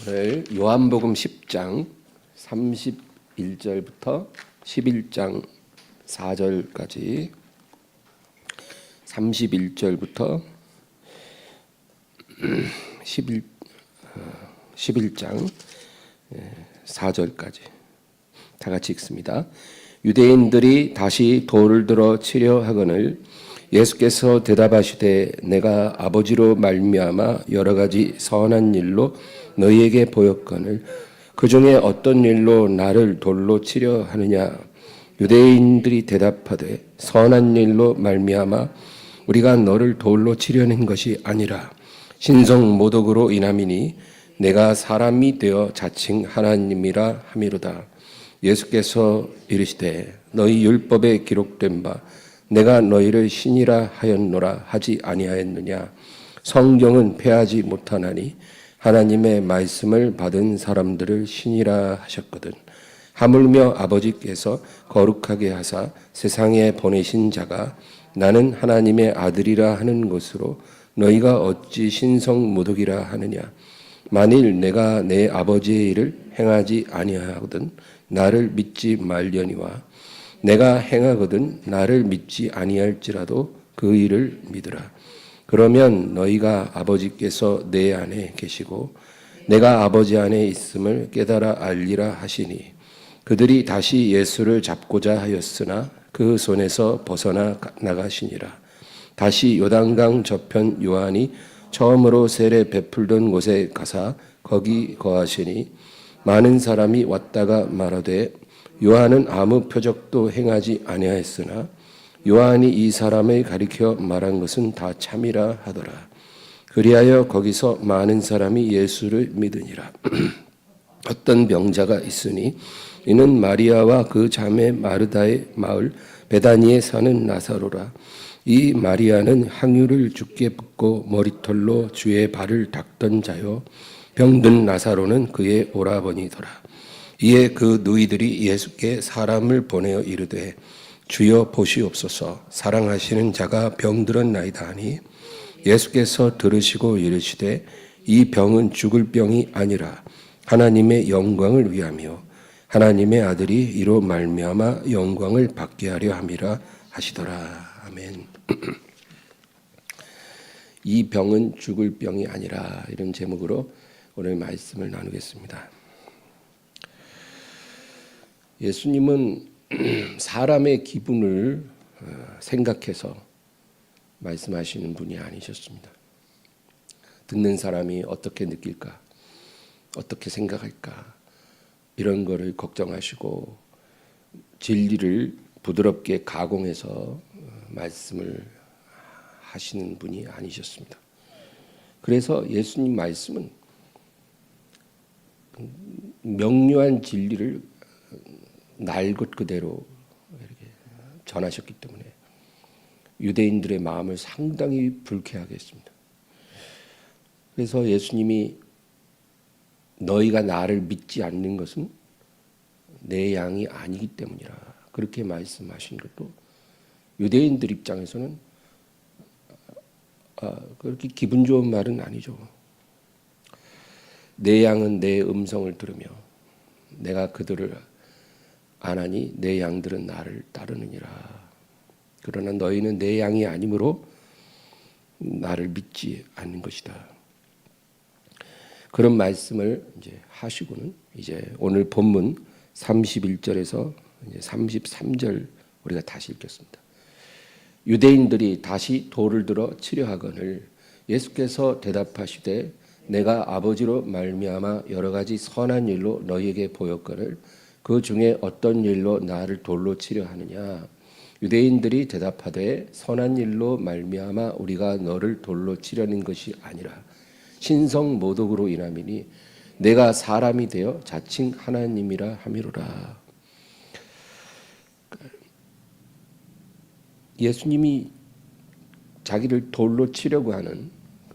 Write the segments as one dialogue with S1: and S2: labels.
S1: 오늘 요한복음 10장 31절부터 11장 4절까지 31절부터 11장 4절까지 다 같이 읽습니다. 유대인들이 다시 돌을 들어 치려 하거늘 예수께서 대답하시되 내가 아버지로 말미암아 여러 가지 선한 일로 너희에게 보였거늘 그 중에 어떤 일로 나를 돌로 치려 하느냐. 유대인들이 대답하되 선한 일로 말미암아 우리가 너를 돌로 치려는 것이 아니라 신성 모독으로 인함이니 내가 사람이 되어 자칭 하나님이라 함이로다. 예수께서 이르시되 너희 율법에 기록된 바 내가 너희를 신이라 하였노라 하지 아니하였느냐. 성경은 패하지 못하나니 하나님의 말씀을 받은 사람들을 신이라 하셨거든. 하물며 아버지께서 거룩하게 하사 세상에 보내신 자가 나는 하나님의 아들이라 하는 것으로 너희가 어찌 신성 모독이라 하느냐. 만일 내가 내 아버지의 일을 행하지 아니하거든 나를 믿지 말려니와 내가 행하거든 나를 믿지 아니할지라도 그 일을 믿으라. 그러면 너희가 아버지께서 내 안에 계시고 내가 아버지 안에 있음을 깨달아 알리라 하시니 그들이 다시 예수를 잡고자 하였으나 그 손에서 벗어나 나가시니라. 다시 요단강 저편 요한이 처음으로 세례 베풀던 곳에 가사 거기 거하시니 많은 사람이 왔다가 말하되 요한은 아무 표적도 행하지 아니하였으나 요한이 이 사람을 가리켜 말한 것은 다 참이라 하더라. 그리하여 거기서 많은 사람이 예수를 믿으니라. 어떤 병자가 있으니 이는 마리아와 그 자매 마르다의 마을 베다니에 사는 나사로라. 이 마리아는 향유를 주께 붓고 머리털로 주의 발을 닦던 자요 병든 나사로는 그의 오라버니더라. 이에 그 누이들이 예수께 사람을 보내어 이르되 주여 보시옵소서 사랑하시는 자가 병들었나이다 하니 예수께서 들으시고 이르시되 이 병은 죽을 병이 아니라 하나님의 영광을 위하며 하나님의 아들이 이로 말미암아 영광을 받게 하려 함이라 하시더라. 아멘. 이 병은 죽을 병이 아니라 이런 제목으로 오늘 말씀을 나누겠습니다. 예수님은 사람의 기분을 생각해서 말씀하시는 분이 아니셨습니다. 듣는 사람이 어떻게 느낄까, 어떻게 생각할까 이런 거를 걱정하시고 진리를 부드럽게 가공해서 말씀을 하시는 분이 아니셨습니다. 그래서 예수님 말씀은 명료한 진리를 날 것 그대로 이렇게 전하셨기 때문에 유대인들의 마음을 상당히 불쾌하게 했습니다. 그래서 예수님이 너희가 나를 믿지 않는 것은 내 양이 아니기 때문이라 그렇게 말씀하신 것도 유대인들 입장에서는 그렇게 기분 좋은 말은 아니죠. 내 양은 내 음성을 들으며 내가 그들을 안 하니 내 양들은 나를 따르느니라. 그러나 너희는 내 양이 아니므로 나를 믿지 않는 것이다. 그런 말씀을 이제 하시고는 이제 오늘 본문 31절에서 이제 33절 우리가 다시 읽겠습니다. 유대인들이 다시 돌을 들어 치려 하거늘 예수께서 대답하시되 내가 아버지로 말미암아 여러 가지 선한 일로 너희에게 보였거늘 그 중에 어떤 일로 나를 돌로 치려 하느냐. 유대인들이 대답하되 선한 일로 말미암아 우리가 너를 돌로 치려는 것이 아니라 신성 모독으로 인함이니 내가 사람이 되어 자칭 하나님이라 함이로라. 예수님이 자기를 돌로 치려고 하는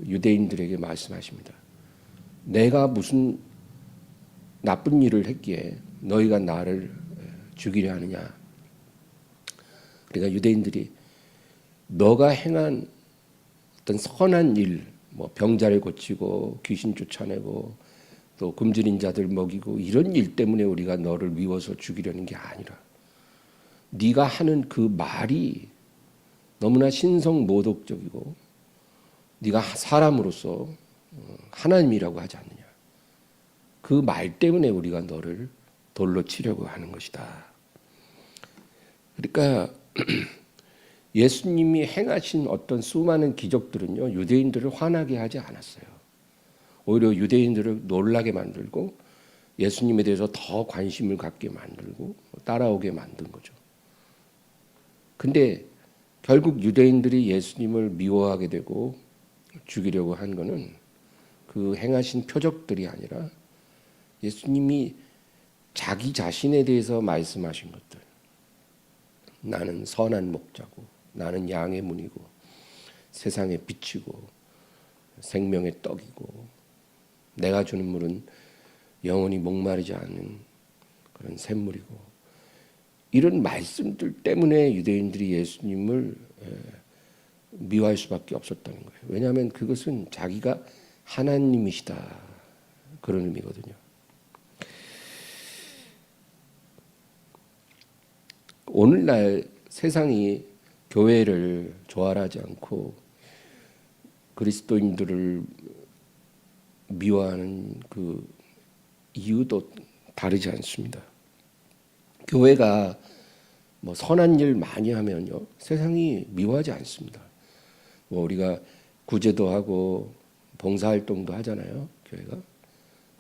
S1: 유대인들에게 말씀하십니다. 내가 무슨 나쁜 일을 했기에 너희가 나를 죽이려 하느냐. 그러니까 유대인들이 너가 행한 어떤 선한 일, 뭐 병자를 고치고 귀신 쫓아내고 또 굶주린 자들 먹이고 이런 일 때문에 우리가 너를 미워서 죽이려는 게 아니라 네가 하는 그 말이 너무나 신성모독적이고 네가 사람으로서 하나님이라고 하지 않느냐. 그 말 때문에 우리가 너를 돌로 치려고 하는 것이다. 그러니까 예수님이 행하신 어떤 수많은 기적들은요, 유대인들을 화나게 하지 않았어요. 오히려 유대인들을 놀라게 만들고 예수님에 대해서 더 관심을 갖게 만들고 따라오게 만든 거죠. 근데 결국 유대인들이 예수님을 미워하게 되고 죽이려고 한 거는 그 행하신 표적들이 아니라 예수님이 자기 자신에 대해서 말씀하신 것들. 나는 선한 목자고 나는 양의 문이고 세상의 빛이고 생명의 떡이고 내가 주는 물은 영원히 목마르지 않는 그런 샘물이고 이런 말씀들 때문에 유대인들이 예수님을 미워할 수밖에 없었다는 거예요. 왜냐하면 그것은 자기가 하나님이시다 그런 의미거든요. 오늘날 세상이 교회를 좋아하지 않고 그리스도인들을 미워하는 그 이유도 다르지 않습니다. 교회가 뭐 선한 일 많이 하면요 세상이 미워하지 않습니다. 뭐 우리가 구제도 하고 봉사활동도 하잖아요 교회가.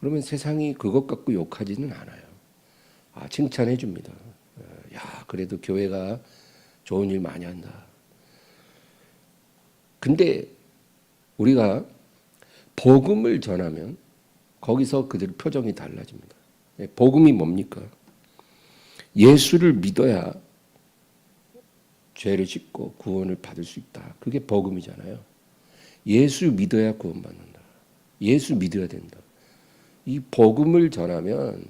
S1: 그러면 세상이 그것 갖고 욕하지는 않아요. 칭찬해 줍니다. 야 그래도 교회가 좋은 일 많이 한다. 근데 우리가 복음을 전하면 거기서 그들 표정이 달라집니다. 복음이 뭡니까? 예수를 믿어야 죄를 씻고 구원을 받을 수 있다. 그게 복음이잖아요. 예수 믿어야 구원받는다. 예수 믿어야 된다. 이 복음을 전하면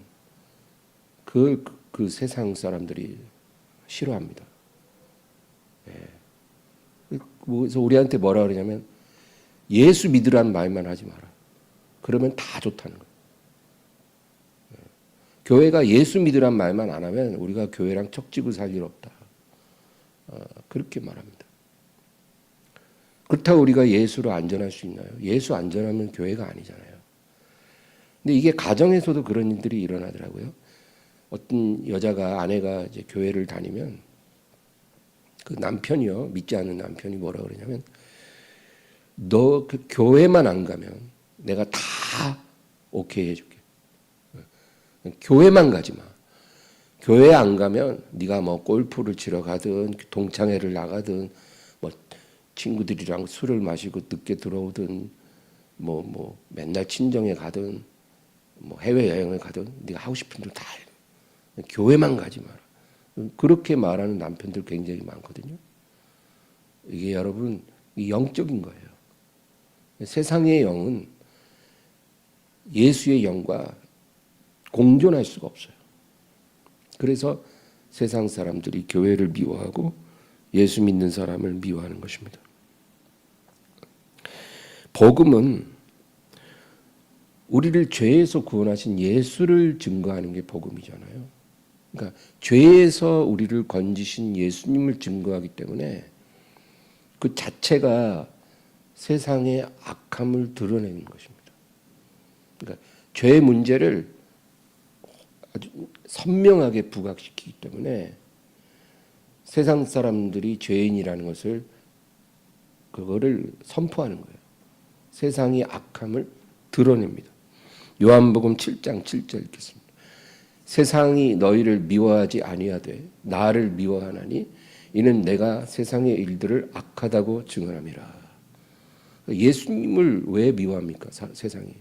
S1: 그 세상 사람들이 싫어합니다. 그래서 우리한테 뭐라 그러냐면 예수 믿으라는 말만 하지 마라. 그러면 다 좋다는 거예요. 교회가 예수 믿으라는 말만 안 하면 우리가 교회랑 척지고 살 일 없다. 그렇게 말합니다. 그렇다고 우리가 예수로 안전할 수 있나요? 예수 안전하면 교회가 아니잖아요. 근데 이게 가정에서도 그런 일들이 일어나더라고요. 어떤 여자가 아내가 이제 교회를 다니면 그 남편이요 믿지 않는 남편이 뭐라 그러냐면 너 그 교회만 안 가면 내가 다 오케이 해줄게. 교회만 가지 마. 교회 안 가면 네가 뭐 골프를 치러 가든 동창회를 나가든 뭐 친구들이랑 술을 마시고 늦게 들어오든 뭐 맨날 친정에 가든 뭐 해외 여행을 가든 네가 하고 싶은 대로 다 해. 교회만 가지 마라. 그렇게 말하는 남편들 굉장히 많거든요. 이게 여러분 영적인 거예요. 세상의 영은 예수의 영과 공존할 수가 없어요. 그래서 세상 사람들이 교회를 미워하고 예수 믿는 사람을 미워하는 것입니다. 복음은 우리를 죄에서 구원하신 예수를 증거하는 게 복음이잖아요. 그러니까 죄에서 우리를 건지신 예수님을 증거하기 때문에 그 자체가 세상의 악함을 드러내는 것입니다. 그러니까 죄의 문제를 아주 선명하게 부각시키기 때문에 세상 사람들이 죄인이라는 것을 그거를 선포하는 거예요. 세상의 악함을 드러냅니다. 요한복음 7장 7절 읽겠습니다. 세상이 너희를 미워하지 아니하되 나를 미워하나니 이는 내가 세상의 일들을 악하다고 증언함이라. 예수님을 왜 미워합니까? 세상이.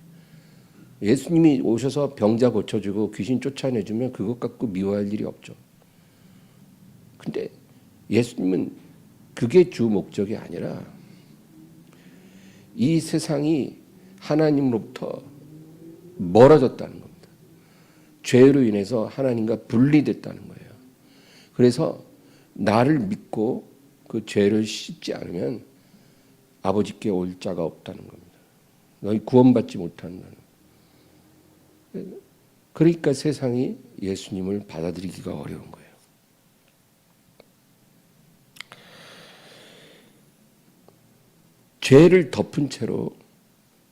S1: 예수님이 오셔서 병자 고쳐주고 귀신 쫓아내주면 그것 갖고 미워할 일이 없죠. 근데 예수님은 그게 주 목적이 아니라 이 세상이 하나님으로부터 멀어졌다는 겁니다. 죄로 인해서 하나님과 분리됐다는 거예요. 그래서 나를 믿고 그 죄를 씻지 않으면 아버지께 올 자가 없다는 겁니다. 너희 구원받지 못한다는. 그러니까 세상이 예수님을 받아들이기가 어려운 거예요. 죄를 덮은 채로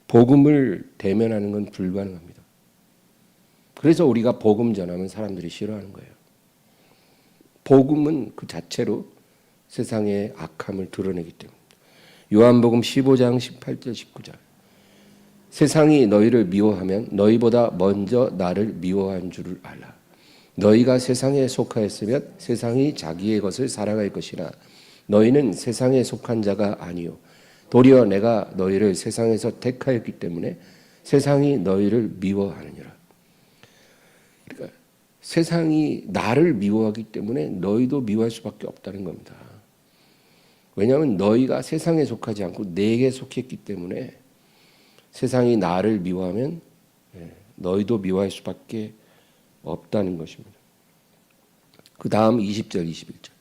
S1: 복음을 대면하는 건 불가능합니다. 그래서 우리가 복음 전하면 사람들이 싫어하는 거예요. 복음은 그 자체로 세상의 악함을 드러내기 때문입니다. 요한복음 15장 18절 19절. 세상이 너희를 미워하면 너희보다 먼저 나를 미워한 줄을 알라. 너희가 세상에 속하였으면 세상이 자기의 것을 살아갈 것이나 너희는 세상에 속한 자가 아니요 도리어 내가 너희를 세상에서 택하였기 때문에 세상이 너희를 미워하느니라. 그러니까 세상이 나를 미워하기 때문에 너희도 미워할 수밖에 없다는 겁니다. 왜냐하면 너희가 세상에 속하지 않고 내게 속했기 때문에 세상이 나를 미워하면 너희도 미워할 수밖에 없다는 것입니다. 그 다음 20절 21절.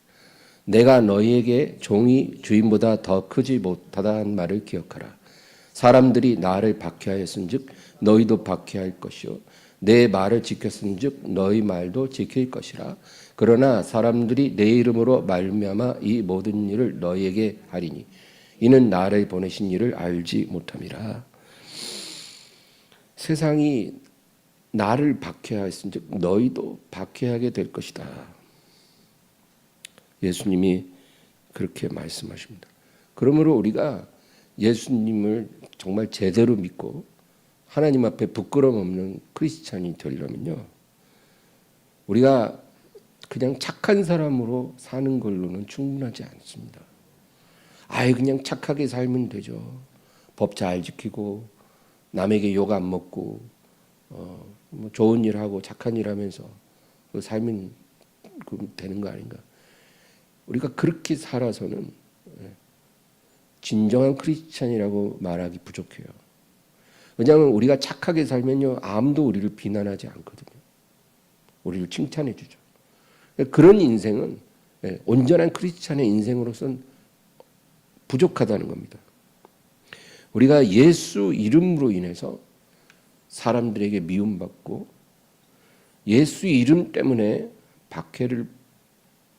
S1: 내가 너희에게 종이 주인보다 더 크지 못하다는 말을 기억하라. 사람들이 나를 박해하였은즉 너희도 박해할 것이요 내 말을 지켰은즉 너희 말도 지킬 것이라. 그러나 사람들이 내 이름으로 말미암아 이 모든 일을 너희에게 하리니 이는 나를 보내신 이를 알지 못함이라. 세상이 나를 박해하였은즉 너희도 박해하게 될 것이다. 예수님이 그렇게 말씀하십니다. 그러므로 우리가 예수님을 정말 제대로 믿고 하나님 앞에 부끄러움 없는 크리스찬이 되려면요, 우리가 그냥 착한 사람으로 사는 걸로는 충분하지 않습니다. 아예 그냥 착하게 살면 되죠. 법 잘 지키고 남에게 욕 안 먹고 뭐 좋은 일 하고 착한 일 하면서 살면 되는 거 아닌가? 우리가 그렇게 살아서는 진정한 크리스찬이라고 말하기 부족해요. 왜냐하면 우리가 착하게 살면요 아무도 우리를 비난하지 않거든요. 우리를 칭찬해 주죠. 그런 인생은 온전한 크리스찬의 인생으로서는 부족하다는 겁니다. 우리가 예수 이름으로 인해서 사람들에게 미움받고 예수 이름 때문에 박해를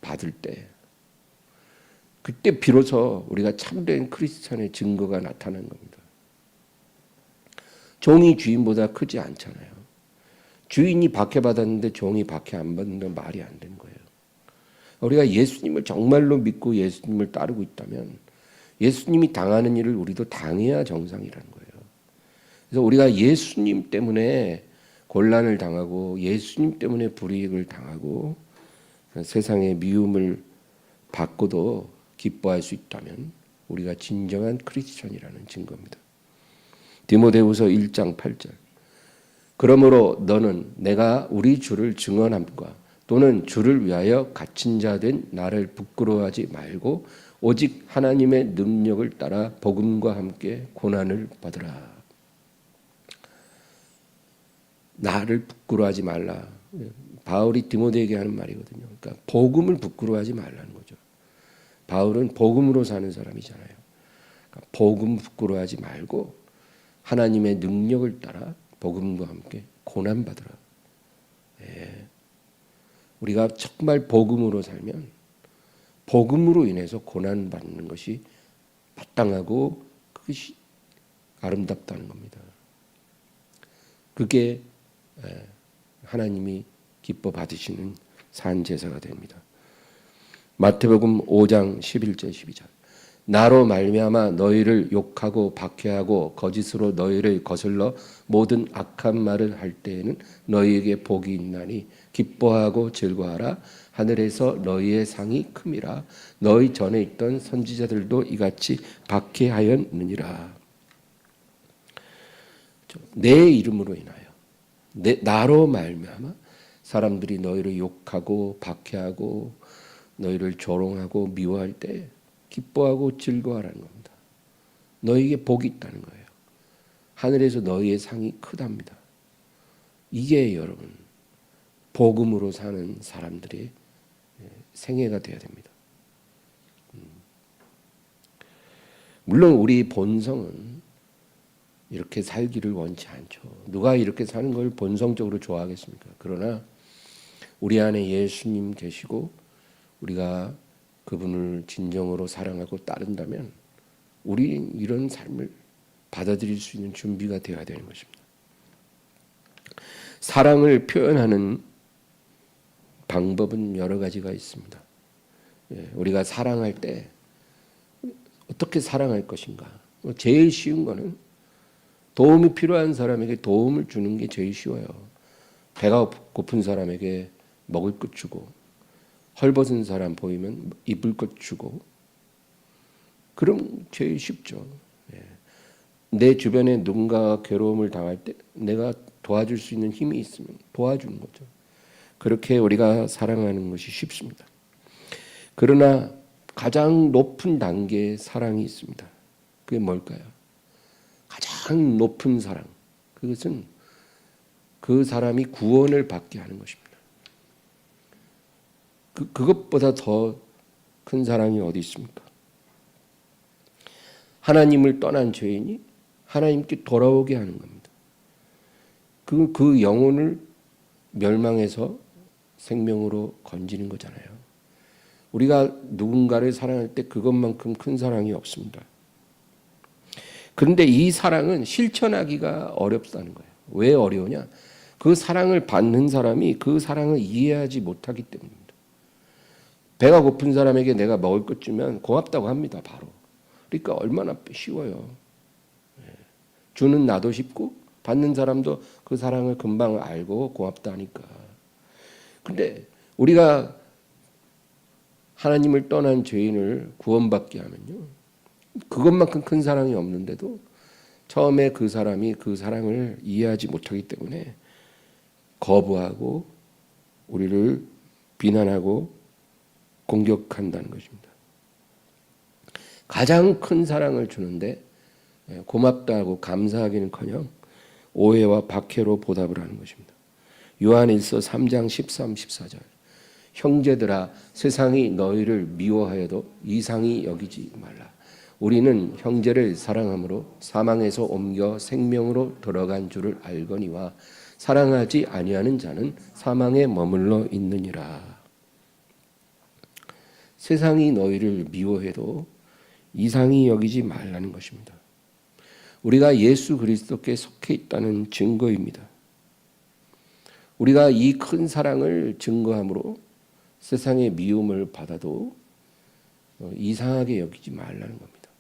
S1: 받을 때 그때 비로소 우리가 참된 크리스찬의 증거가 나타나는 겁니다. 종이 주인보다 크지 않잖아요. 주인이 박해받았는데 종이 박해 안 받는 건 말이 안 되는 거예요. 우리가 예수님을 정말로 믿고 예수님을 따르고 있다면 예수님이 당하는 일을 우리도 당해야 정상이라는 거예요. 그래서 우리가 예수님 때문에 곤란을 당하고 예수님 때문에 불이익을 당하고 세상의 미움을 받고도 기뻐할 수 있다면 우리가 진정한 크리스천이라는 증거입니다. 디모데후서 1장 8절. 그러므로 너는 내가 우리 주를 증언함과 또는 주를 위하여 갇힌 자 된 나를 부끄러워하지 말고 오직 하나님의 능력을 따라 복음과 함께 고난을 받으라. 나를 부끄러워하지 말라. 바울이 디모데에게 하는 말이거든요. 그러니까 복음을 부끄러워하지 말라는 거죠. 바울은 복음으로 사는 사람이잖아요. 그러니까 복음 부끄러워하지 말고 하나님의 능력을 따라 복음과 함께 고난 받으라. 우리가 정말 복음으로 살면 복음으로 인해서 고난 받는 것이 마땅하고 그것이 아름답다는 겁니다. 그게 하나님이 기뻐 받으시는 산 제사가 됩니다. 마태복음 5장 11절 12절. 나로 말미암아 너희를 욕하고 박해하고 거짓으로 너희를 거슬러 모든 악한 말을 할 때에는 너희에게 복이 있나니 기뻐하고 즐거워하라. 하늘에서 너희의 상이 큼이라. 너희 전에 있던 선지자들도 이같이 박해하였느니라. 내 이름으로 인하여 나로 말미암아 사람들이 너희를 욕하고 박해하고 너희를 조롱하고 미워할 때 기뻐하고 즐거워하라는 겁니다. 너희에게 복이 있다는 거예요. 하늘에서 너희의 상이 크답니다. 이게 여러분 복음으로 사는 사람들의 생애가 되어야 됩니다. 물론 우리 본성은 이렇게 살기를 원치 않죠. 누가 이렇게 사는 걸 본성적으로 좋아하겠습니까? 그러나 우리 안에 예수님 계시고 우리가 그분을 진정으로 사랑하고 따른다면 우리 이런 삶을 받아들일 수 있는 준비가 되어야 되는 것입니다. 사랑을 표현하는 방법은 여러 가지가 있습니다. 우리가 사랑할 때 어떻게 사랑할 것인가? 제일 쉬운 거는 도움이 필요한 사람에게 도움을 주는 게 제일 쉬워요. 배가 고픈 사람에게 먹을 것 주고, 헐벗은 사람 보이면 입을 것 주고, 그럼 제일 쉽죠. 내 주변에 누군가 괴로움을 당할 때 내가 도와줄 수 있는 힘이 있으면 도와주는 거죠. 그렇게 우리가 사랑하는 것이 쉽습니다. 그러나 가장 높은 단계의 사랑이 있습니다. 그게 뭘까요? 가장 높은 사랑. 그것은 그 사람이 구원을 받게 하는 것입니다. 그것보다 더 큰 사랑이 어디 있습니까? 하나님을 떠난 죄인이 하나님께 돌아오게 하는 겁니다. 그 영혼을 멸망해서 생명으로 건지는 거잖아요. 우리가 누군가를 사랑할 때 그것만큼 큰 사랑이 없습니다. 그런데 이 사랑은 실천하기가 어렵다는 거예요. 왜 어려우냐? 그 사랑을 받는 사람이 그 사랑을 이해하지 못하기 때문입니다. 배가 고픈 사람에게 내가 먹을 것 주면 고맙다고 합니다. 바로. 그러니까 얼마나 쉬워요. 주는 나도 쉽고 받는 사람도 그 사랑을 금방 알고 고맙다 하니까. 근데 우리가 하나님을 떠난 죄인을 구원받게 하면요, 그것만큼 큰 사랑이 없는데도 처음에 그 사람이 그 사랑을 이해하지 못하기 때문에 거부하고 우리를 비난하고 공격한다는 것입니다. 가장 큰 사랑을 주는데 고맙다고 감사하기는커녕 오해와 박해로 보답을 하는 것입니다. 요한일서 3장 13, 14절. 형제들아, 세상이 너희를 미워하여도 이상히 여기지 말라. 우리는 형제를 사랑함으로 사망에서 옮겨 생명으로 들어간 줄을 알거니와 사랑하지 아니하는 자는 사망에 머물러 있느니라. 세상이 너희를 미워해도 이상히 여기지 말라는 것입니다. 우리가 예수 그리스도께 속해 있다는 증거입니다. 우리가 이 큰 사랑을 증거함으로 세상의 미움을 받아도 이상하게 여기지 말라는 겁니다.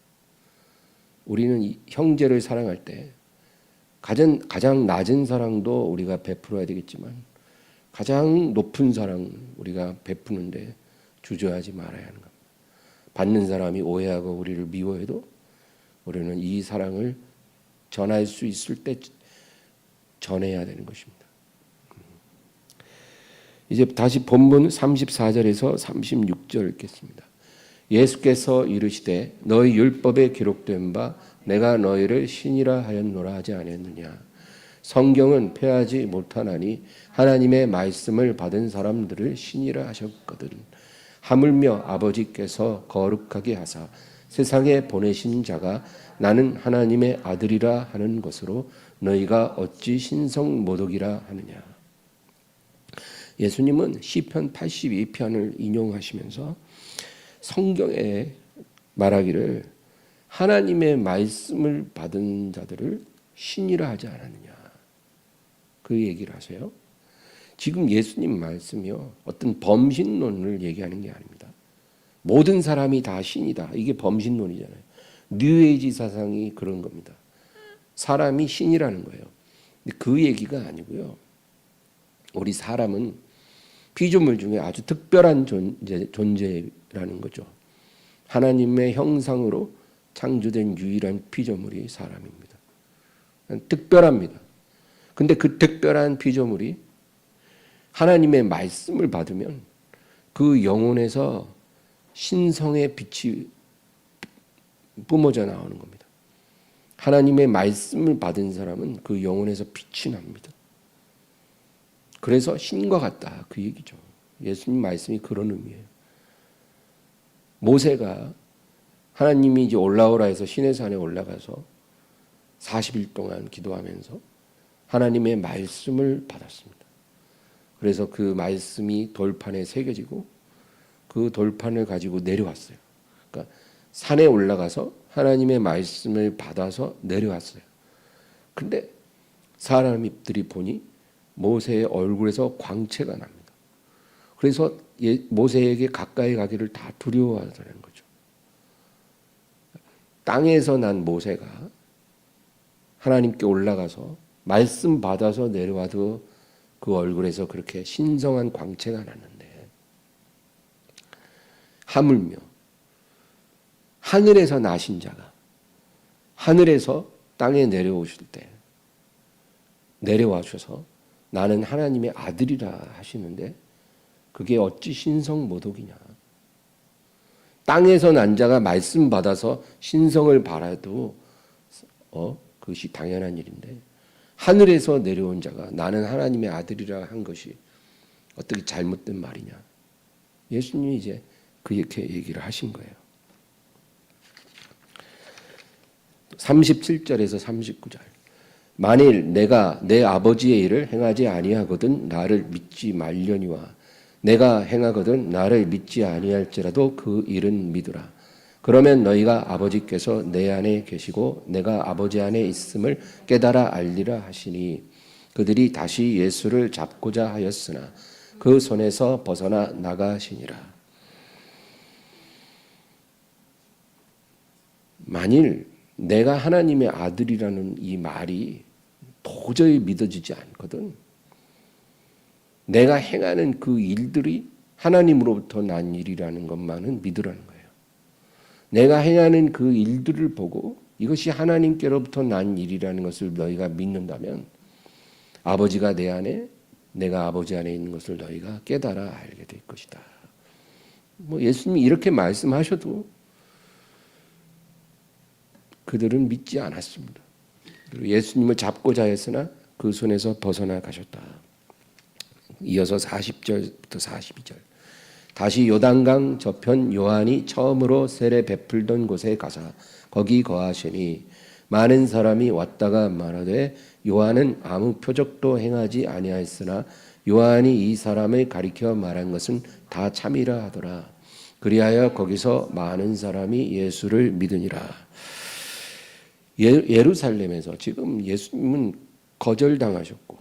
S1: 우리는 형제를 사랑할 때 가장 낮은 사랑도 우리가 베풀어야 되겠지만 가장 높은 사랑 우리가 베푸는데 주저하지 말아야 하는 겁니다. 받는 사람이 오해하고 우리를 미워해도 우리는 이 사랑을 전할 수 있을 때 전해야 되는 것입니다. 이제 다시 본문 34절에서 36절 읽겠습니다. 예수께서 이르시되 너희 율법에 기록된 바 내가 너희를 신이라 하였노라 하지 아니했느냐. 성경은 폐하지 못하나니 하나님의 말씀을 받은 사람들을 신이라 하셨거든. 하물며 아버지께서 거룩하게 하사 세상에 보내신 자가 나는 하나님의 아들이라 하는 것으로 너희가 어찌 신성 모독이라 하느냐. 예수님은 시편 82편을 인용하시면서 성경에 말하기를 하나님의 말씀을 받은 자들을 신이라 하지 않았느냐, 그 얘기를 하세요. 지금 예수님 말씀이요, 어떤 범신론을 얘기하는 게 아닙니다. 모든 사람이 다 신이다, 이게 범신론이잖아요. 뉴에이지 사상이 그런 겁니다. 사람이 신이라는 거예요. 근데 그 얘기가 아니고요, 우리 사람은 피조물 중에 아주 특별한 존재라는 거죠. 하나님의 형상으로 창조된 유일한 피조물이 사람입니다. 특별합니다. 근데 그 특별한 피조물이 하나님의 말씀을 받으면 그 영혼에서 신성의 빛이 뿜어져 나오는 겁니다. 하나님의 말씀을 받은 사람은 그 영혼에서 빛이 납니다. 그래서 신과 같다, 그 얘기죠. 예수님 말씀이 그런 의미예요. 모세가 하나님이 이제 올라오라 해서 시내산에 올라가서 40일 동안 기도하면서 하나님의 말씀을 받았습니다. 그래서 그 말씀이 돌판에 새겨지고 그 돌판을 가지고 내려왔어요. 그러니까 산에 올라가서 하나님의 말씀을 받아서 내려왔어요. 근데 사람들이 보니 모세의 얼굴에서 광채가 납니다. 그래서 모세에게 가까이 가기를 다 두려워하더라는 거죠. 땅에서 난 모세가 하나님께 올라가서 말씀 받아서 내려와도 그 얼굴에서 그렇게 신성한 광채가 났는데, 하물며 하늘에서 나신 자가 하늘에서 땅에 내려오실 때 내려와셔서 나는 하나님의 아들이라 하시는데 그게 어찌 신성모독이냐. 땅에서 난 자가 말씀 받아서 신성을 바라도 그것이 당연한 일인데, 하늘에서 내려온 자가 나는 하나님의 아들이라 한 것이 어떻게 잘못된 말이냐. 예수님이 이제 그렇게 얘기를 하신 거예요. 37절에서 39절. 만일 내가 내 아버지의 일을 행하지 아니하거든 나를 믿지 말려니와 내가 행하거든 나를 믿지 아니할지라도 그 일은 믿으라. 그러면 너희가 아버지께서 내 안에 계시고 내가 아버지 안에 있음을 깨달아 알리라 하시니, 그들이 다시 예수를 잡고자 하였으나 그 손에서 벗어나 나가시니라. 만일 내가 하나님의 아들이라는 이 말이 도저히 믿어지지 않거든, 내가 행하는 그 일들이 하나님으로부터 난 일이라는 것만은 믿으라는 거예요. 내가 행하는 그 일들을 보고 이것이 하나님께로부터 난 일이라는 것을 너희가 믿는다면 아버지가 내 안에 내가 아버지 안에 있는 것을 너희가 깨달아 알게 될 것이다. 예수님이 이렇게 말씀하셔도 그들은 믿지 않았습니다. 그리고 예수님을 잡고자 했으나 그 손에서 벗어나 가셨다. 이어서 40절부터 42절. 다시 요단강 저편 요한이 처음으로 세례 베풀던 곳에 가사 거기 거하시니 많은 사람이 왔다가 말하되 요한은 아무 표적도 행하지 아니하였으나 요한이 이 사람을 가리켜 말한 것은 다 참이라 하더라. 그리하여 거기서 많은 사람이 예수를 믿으니라. 예루살렘에서 지금 예수님은 거절당하셨고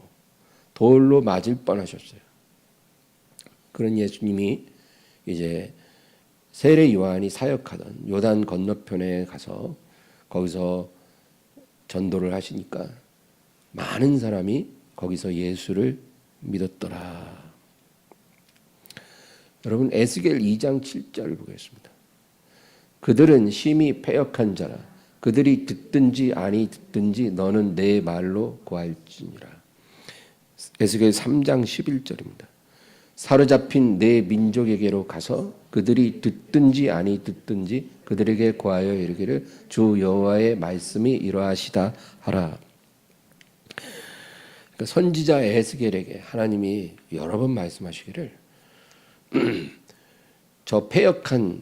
S1: 돌로 맞을 뻔하셨어요. 그런 예수님이 이제 세례 요한이 사역하던 요단 건너편에 가서 거기서 전도를 하시니까 많은 사람이 거기서 예수를 믿었더라. 여러분, 에스겔 2장 7절 보겠습니다. 그들은 심히 패역한 자라. 그들이 듣든지 아니 듣든지 너는 내 말로 고할지니라. 에스겔 3장 11절입니다. 사로잡힌 내 민족에게로 가서 그들이 듣든지 아니 듣든지 그들에게 고하여 이르기를 주 여호와의 말씀이 이러하시다 하라. 그러니까 선지자 에스겔에게 하나님이 여러 번 말씀하시기를 저 패역한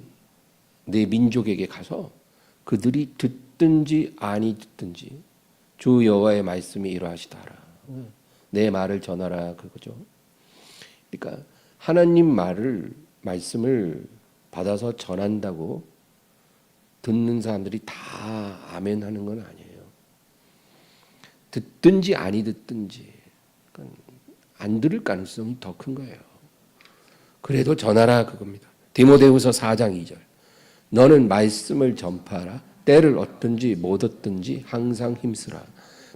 S1: 내 민족에게 가서 그들이 듣든지 아니 듣든지 주 여호와의 말씀이 이러하시다 하라. 내 말을 전하라 그거죠. 그러니까 하나님 말씀을 받아서 전한다고 듣는 사람들이 다 아멘 하는 건 아니에요. 듣든지 아니 듣든지 그러니까 안 들을 가능성이 더 큰 거예요. 그래도 전하라 그겁니다. 디모데후서 4장 2절. 너는 말씀을 전파하라. 때를 얻든지 못 얻든지 항상 힘쓰라.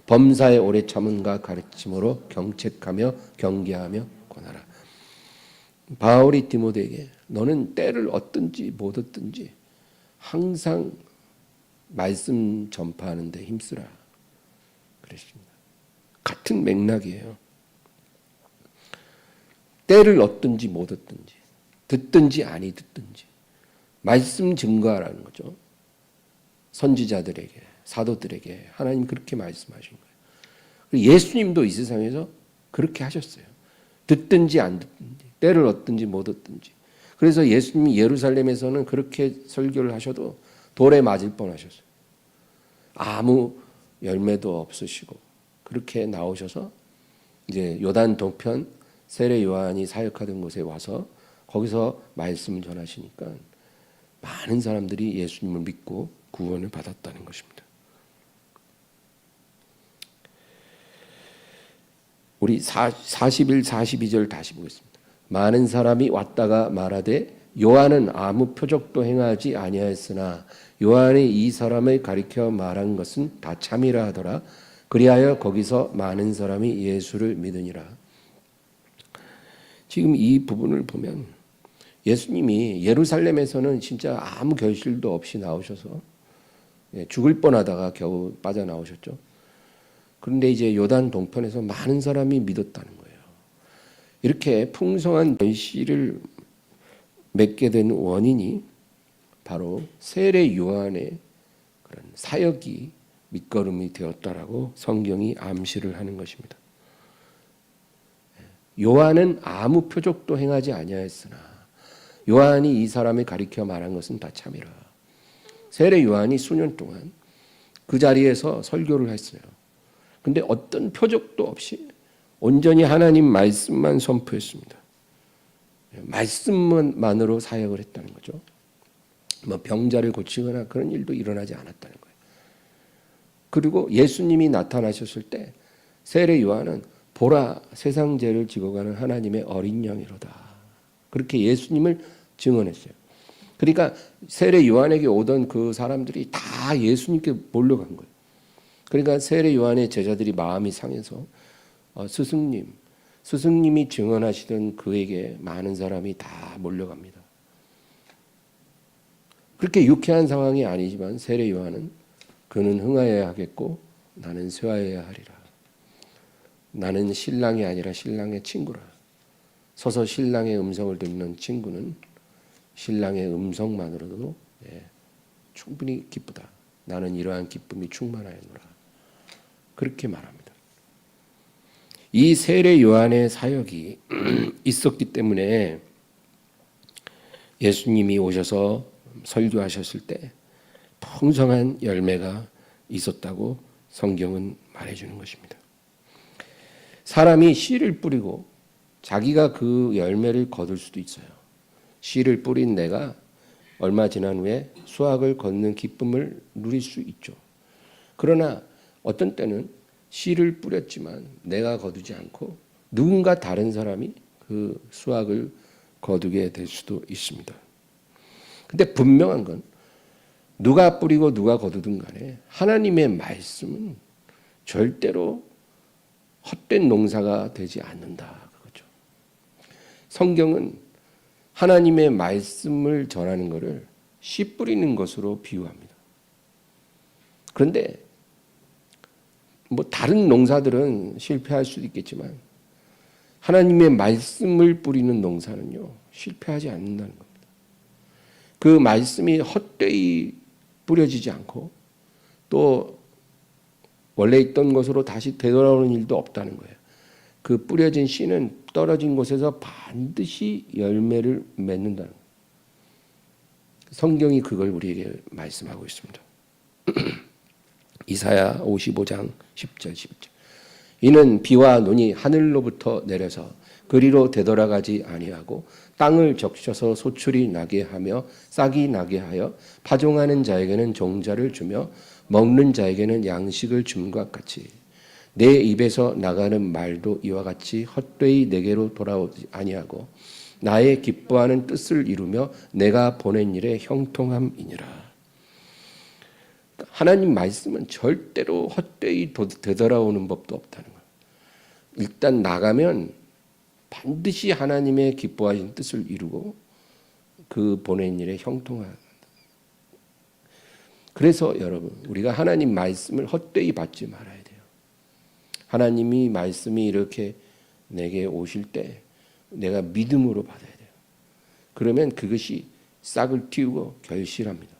S1: 범사에 오래 참음과 가르침으로 경책하며 경계하며 권하라. 바울이 디모데에게 너는 때를 얻든지 못 얻든지 항상 말씀 전파하는 데 힘쓰라 그랬습니다. 같은 맥락이에요. 때를 얻든지 못 얻든지 듣든지 아니 듣든지 말씀 증거하라는 거죠. 선지자들에게 사도들에게 하나님 그렇게 말씀하신 거예요. 예수님도 이 세상에서 그렇게 하셨어요. 듣든지 안 듣든지 때를 얻든지 못 얻든지. 그래서 예수님이 예루살렘에서는 그렇게 설교를 하셔도 돌에 맞을 뻔하셨어요. 아무 열매도 없으시고 그렇게 나오셔서 이제 요단 동편 세례 요한이 사역하던 곳에 와서 거기서 말씀을 전하시니까 많은 사람들이 예수님을 믿고 구원을 받았다는 것입니다. 우리 41, 42절 다시 보겠습니다. 많은 사람이 왔다가 말하되 요한은 아무 표적도 행하지 아니하였으나 요한이 이 사람을 가리켜 말한 것은 다 참이라 하더라. 그리하여 거기서 많은 사람이 예수를 믿으니라. 지금 이 부분을 보면 예수님이 예루살렘에서는 진짜 아무 결실도 없이 나오셔서 죽을 뻔하다가 겨우 빠져나오셨죠. 그런데 이제 요단 동편에서 많은 사람이 믿었다는 거예요. 이렇게 풍성한 결실을 맺게 된 원인이 바로 세례 요한의 그런 사역이 밑거름이 되었다라고 성경이 암시를 하는 것입니다. 요한은 아무 표적도 행하지 아니하였으나 요한이 이 사람을 가리켜 말한 것은 다 참이라. 세례 요한이 수년 동안 그 자리에서 설교를 했어요. 근데 어떤 표적도 없이 온전히 하나님 말씀만 선포했습니다. 말씀만으로 사역을 했다는 거죠. 뭐 병자를 고치거나 그런 일도 일어나지 않았다는 거예요. 그리고 예수님이 나타나셨을 때 세례 요한은 보라 세상 죄를 지고 가는 하나님의 어린 양이로다. 그렇게 예수님을 증언했어요. 그러니까 세례 요한에게 오던 그 사람들이 다 예수님께 몰려간 거예요. 그러니까 세례 요한의 제자들이 마음이 상해서 스승님이 증언하시던 그에게 많은 사람이 다 몰려갑니다. 그렇게 유쾌한 상황이 아니지만 세례 요한은 그는 흥하여야 하겠고 나는 쇠하여야 하리라. 나는 신랑이 아니라 신랑의 친구라. 서서 신랑의 음성을 듣는 친구는 신랑의 음성만으로도 충분히 기쁘다. 나는 이러한 기쁨이 충만하였노라. 그렇게 말합니다. 이 세례 요한의 사역이 있었기 때문에 예수님이 오셔서 설교하셨을 때 풍성한 열매가 있었다고 성경은 말해주는 것입니다. 사람이 씨를 뿌리고 자기가 그 열매를 거둘 수도 있어요. 씨를 뿌린 내가 얼마 지난 후에 수확을 거두는 기쁨을 누릴 수 있죠. 그러나 어떤 때는 씨를 뿌렸지만 내가 거두지 않고 누군가 다른 사람이 그 수확을 거두게 될 수도 있습니다. 근데 분명한 건 누가 뿌리고 누가 거두든 간에 하나님의 말씀은 절대로 헛된 농사가 되지 않는다. 그거죠. 성경은 하나님의 말씀을 전하는 것을 씨 뿌리는 것으로 비유합니다. 그런데 뭐 다른 농사들은 실패할 수도 있겠지만 하나님의 말씀을 뿌리는 농사는요 실패하지 않는다는 겁니다. 그 말씀이 헛되이 뿌려지지 않고 또 원래 있던 곳으로 다시 되돌아오는 일도 없다는 거예요. 그 뿌려진 씨는 떨어진 곳에서 반드시 열매를 맺는다는 거예요. 성경이 그걸 우리에게 말씀하고 있습니다. 이사야 55장 10절 11절. 이는 비와 눈이 하늘로부터 내려서 그리로 되돌아가지 아니하고 땅을 적셔서 소출이 나게 하며 싹이 나게 하여 파종하는 자에게는 종자를 주며 먹는 자에게는 양식을 줌과 같이 내 입에서 나가는 말도 이와 같이 헛되이 내게로 돌아오지 아니하고 나의 기뻐하는 뜻을 이루며 내가 보낸 일에 형통함이니라. 하나님 말씀은 절대로 헛되이 되돌아오는 법도 없다는 거예요. 일단 나가면 반드시 하나님의 기뻐하신 뜻을 이루고 그 보낸 일에 형통한다. 그래서 여러분 우리가 하나님 말씀을 헛되이 받지 말아야 돼요. 하나님이 말씀이 이렇게 내게 오실 때 내가 믿음으로 받아야 돼요. 그러면 그것이 싹을 틔우고 결실합니다.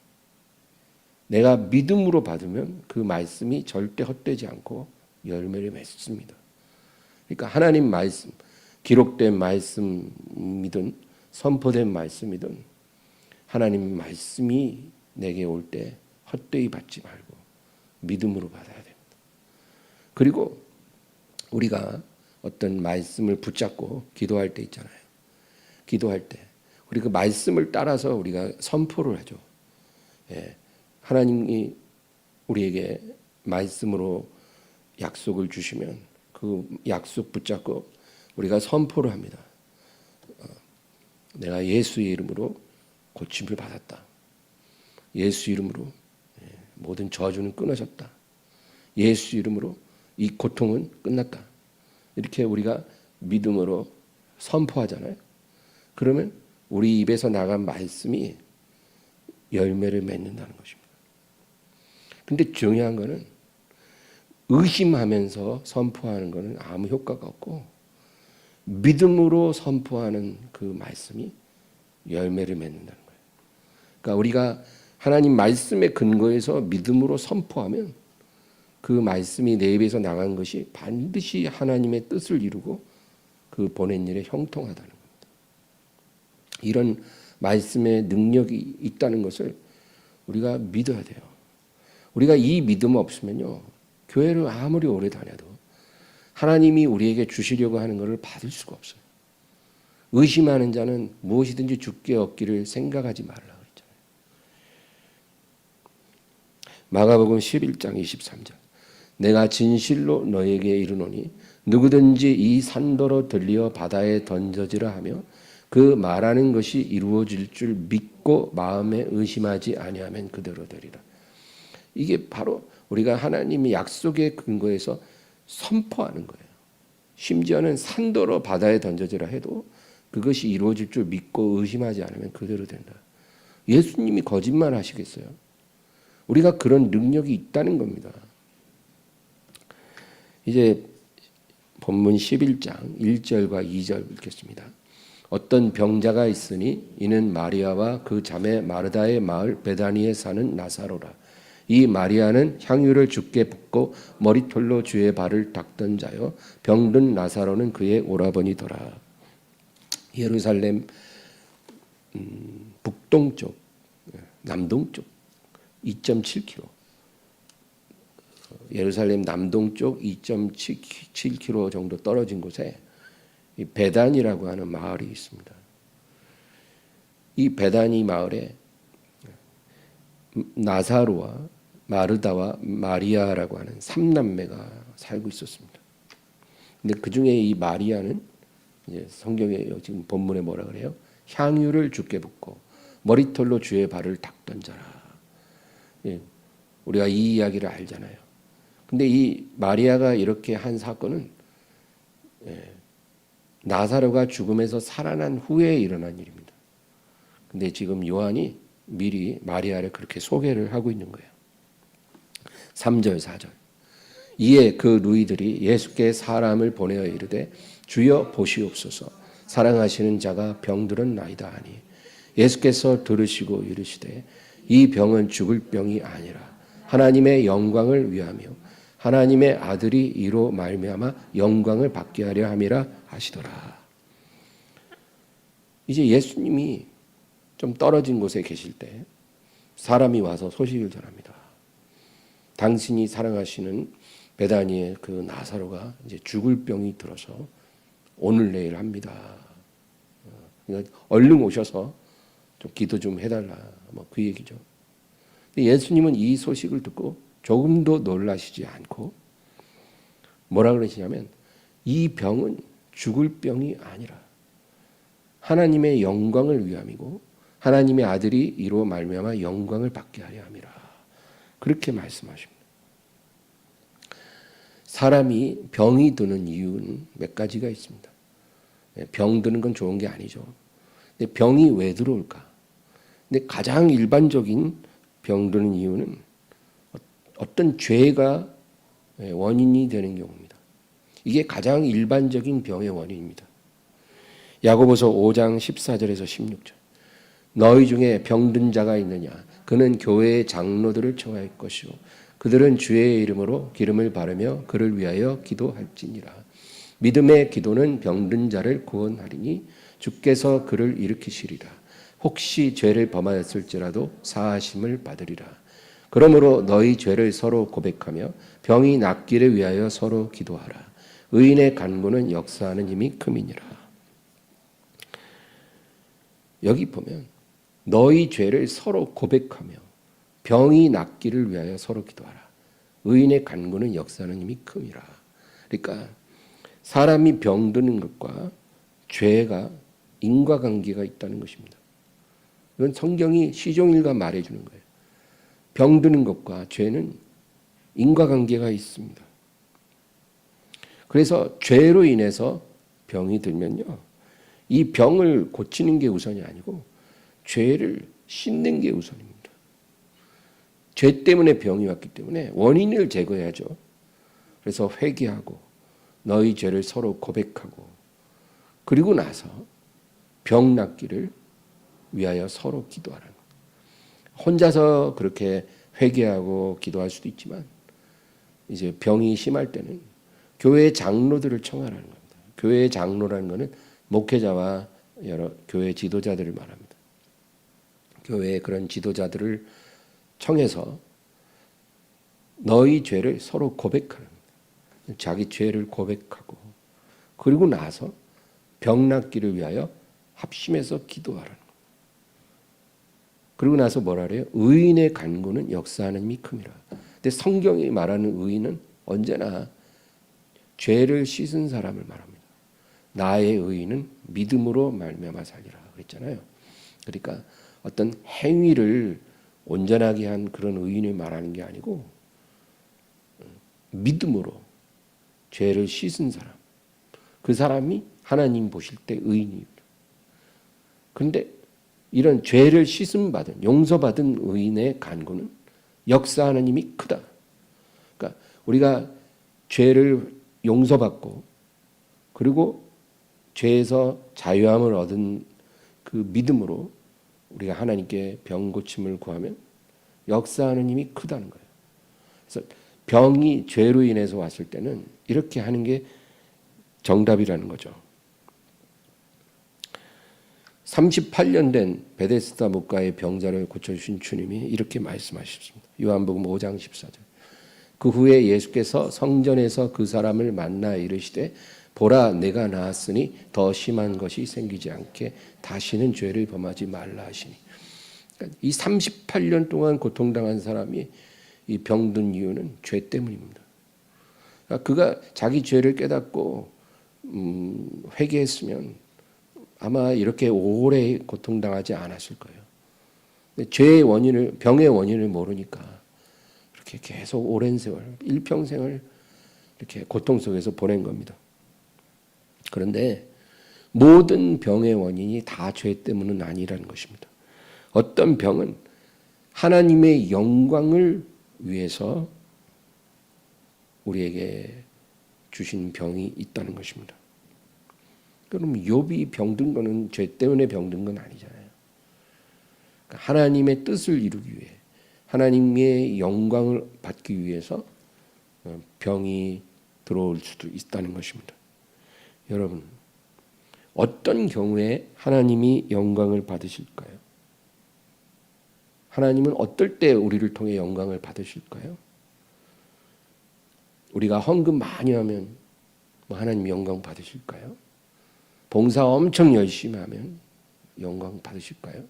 S1: 내가 믿음으로 받으면 그 말씀이 절대 헛되지 않고 열매를 맺습니다. 그러니까 하나님 말씀, 기록된 말씀이든 선포된 말씀이든 하나님 말씀이 내게 올 때 헛되이 받지 말고 믿음으로 받아야 됩니다. 그리고 우리가 어떤 말씀을 붙잡고 기도할 때 있잖아요. 기도할 때 우리 그 말씀을 따라서 우리가 선포를 하죠. 예, 하나님이 우리에게 말씀으로 약속을 주시면 그 약속 붙잡고 우리가 선포를 합니다. 내가 예수의 이름으로 고침을 받았다. 예수 이름으로 모든 저주는 끊어졌다. 예수 이름으로 이 고통은 끝났다. 이렇게 우리가 믿음으로 선포하잖아요. 그러면 우리 입에서 나간 말씀이 열매를 맺는다는 것입니다. 근데 중요한 거는 의심하면서 선포하는 것은 아무 효과가 없고 믿음으로 선포하는 그 말씀이 열매를 맺는다는 거예요. 그러니까 우리가 하나님 말씀의 근거에서 믿음으로 선포하면 그 말씀이 내 입에서 나간 것이 반드시 하나님의 뜻을 이루고 그 보낸 일에 형통하다는 겁니다. 이런 말씀의 능력이 있다는 것을 우리가 믿어야 돼요. 우리가 이 믿음 없으면요, 교회를 아무리 오래 다녀도 하나님이 우리에게 주시려고 하는 것을 받을 수가 없어요. 의심하는 자는 무엇이든지 주께 얻기를 생각하지 말라 그랬잖아요. 마가복음 11장 23절. 내가 진실로 너에게 이르노니 누구든지 이 산더러 들리어 바다에 던져지라 하며 그 말하는 것이 이루어질 줄 믿고 마음에 의심하지 아니하면 그대로 되리라. 이게 바로 우리가 하나님의 약속의 근거에서 선포하는 거예요. 심지어는 산더러 바다에 던져지라 해도 그것이 이루어질 줄 믿고 의심하지 않으면 그대로 된다. 예수님이 거짓말 하시겠어요? 우리가 그런 능력이 있다는 겁니다. 이제 본문 11장 1절과 2절 읽겠습니다. 어떤 병자가 있으니 이는 마리아와 그 자매 마르다의 마을 베다니에 사는 나사로라. 이 마리아는 향유를 주께 붓고 머리털로 주의 발을 닦던 자요 병든 나사로는 그의 오라버니더라. 예루살렘 북동쪽 남동쪽 2.7km 예루살렘 남동쪽 2.7km 정도 떨어진 곳에 이 베단이라고 하는 마을이 있습니다. 이 베다니 마을에 나사로와 마르다와 마리아라고 하는 3남매가 살고 있었습니다. 근데 그 중에 이 마리아는 이제 성경에 지금 본문에 뭐라 그래요? 향유를 주께 붓고 머리털로 주의 발을 닦던 자라. 예, 우리가 이 이야기를 알잖아요. 근데 이 마리아가 이렇게 한 사건은 나사로가 죽음에서 살아난 후에 일어난 일입니다. 근데 지금 요한이 미리 마리아를 그렇게 소개를 하고 있는 거예요. 3절 4절. 이에 그 누이들이 예수께 사람을 보내어 이르되 주여 보시옵소서 사랑하시는 자가 병들었나이다 하니 예수께서 들으시고 이르시되 이 병은 죽을 병이 아니라 하나님의 영광을 위하며 하나님의 아들이 이로 말미암아 영광을 받게 하려 함이라 하시더라. 이제 예수님이 좀 떨어진 곳에 계실 때 사람이 와서 소식을 전합니다. 당신이 사랑하시는 베다니의 그 나사로가 이제 죽을 병이 들어서 오늘 내일 합니다. 그러니까 얼른 오셔서 좀 기도 좀 해달라. 뭐 그 얘기죠. 근데 예수님은 이 소식을 듣고 조금도 놀라시지 않고 뭐라 그러시냐면 이 병은 죽을 병이 아니라 하나님의 영광을 위함이고 하나님의 아들이 이로 말미암아 영광을 받게 하려 함이라. 그렇게 말씀하십니다. 사람이 병이 드는 이유는 몇 가지가 있습니다. 병 드는 건 좋은 게 아니죠. 근데 병이 왜 들어올까? 근데 가장 일반적인 병 드는 이유는 어떤 죄가 원인이 되는 경우입니다. 이게 가장 일반적인 병의 원인입니다. 야고보서 5장 14절에서 16절. 너희 중에 병든 자가 있느냐? 그는 교회의 장로들을 청할 것이요 그들은 주의 이름으로 기름을 바르며 그를 위하여 기도할지니라. 믿음의 기도는 병든 자를 구원하리니 주께서 그를 일으키시리라. 혹시 죄를 범하였을지라도 사하심을 받으리라. 그러므로 너희 죄를 서로 고백하며 병이 낫기를 위하여 서로 기도하라. 의인의 간구는 역사하는 힘이 큼이니라. 여기 보면 너희 죄를 서로 고백하며 병이 낫기를 위하여 서로 기도하라. 의인의 간구는 역사하는 힘이 큼이라. 그러니까 사람이 병드는 것과 죄가 인과관계가 있다는 것입니다. 이건 성경이 시종일관 말해주는 거예요. 병드는 것과 죄는 인과관계가 있습니다. 그래서 죄로 인해서 병이 들면요, 이 병을 고치는 게 우선이 아니고 죄를 씻는 게 우선입니다. 죄 때문에 병이 왔기 때문에 원인을 제거해야죠. 그래서 회개하고 너희 죄를 서로 고백하고 그리고 나서 병 낫기를 위하여 서로 기도하라는 거예요. 혼자서 그렇게 회개하고 기도할 수도 있지만 이제 병이 심할 때는 교회 장로들을 청하라는 겁니다. 교회 장로라는 것은 목회자와 여러 교회 지도자들을 말합니다. 교회의 그런 지도자들을 청해서 너희 죄를 서로 고백하는 거예요. 자기 죄를 고백하고 그리고 나서 병 낫기를 위하여 합심해서 기도하라는 거예요. 그리고 나서 뭐라 그래요? 의인의 간구는 역사하는 힘이 큼이라. 근데 성경이 말하는 의인은 언제나 죄를 씻은 사람을 말합니다. 나의 의인은 믿음으로 말미암아 살리라 그랬잖아요. 그러니까 어떤 행위를 온전하게 한 그런 의인을 말하는 게 아니고 믿음으로 죄를 씻은 사람, 그 사람이 하나님 보실 때 의인입니다. 그런데 이런 죄를 씻음 받은, 용서받은 의인의 간구는 역사하는 힘이 크다. 그러니까 우리가 죄를 용서받고 그리고 죄에서 자유함을 얻은 그 믿음으로 우리가 하나님께 병 고침을 구하면 역사하는 힘이 크다는 거예요. 그래서 병이 죄로 인해서 왔을 때는 이렇게 하는 게 정답이라는 거죠. 38년 된 베데스다 목가의 병자를 고쳐주신 주님이 이렇게 말씀하셨습니다. 요한복음 5장 14절. 그 후에 예수께서 성전에서 그 사람을 만나 이르시되 보라 내가 나았으니 더 심한 것이 생기지 않게 다시는 죄를 범하지 말라 하시니. 그러니까 이 38년 동안 고통당한 사람이 이 병든 이유는 죄 때문입니다. 그러니까 그가 자기 죄를 깨닫고 회개했으면 아마 이렇게 오래 고통당하지 않았을 거예요. 근데 죄의 원인을, 병의 원인을 모르니까 이렇게 계속 오랜 세월, 일평생을 이렇게 고통 속에서 보낸 겁니다. 그런데 모든 병의 원인이 다 죄 때문은 아니라는 것입니다. 어떤 병은 하나님의 영광을 위해서 우리에게 주신 병이 있다는 것입니다. 그럼 욥이 병든 거는 죄 때문에 병든 건 아니잖아요. 그러니까 하나님의 뜻을 이루기 위해 하나님의 영광을 받기 위해서 병이 들어올 수도 있다는 것입니다. 여러분, 어떤 경우에 하나님이 영광을 받으실까요? 하나님은 어떨 때 우리를 통해 영광을 받으실까요? 우리가 헌금 많이 하면 하나님 영광 받으실까요? 봉사 엄청 열심히 하면 영광 받으실까요?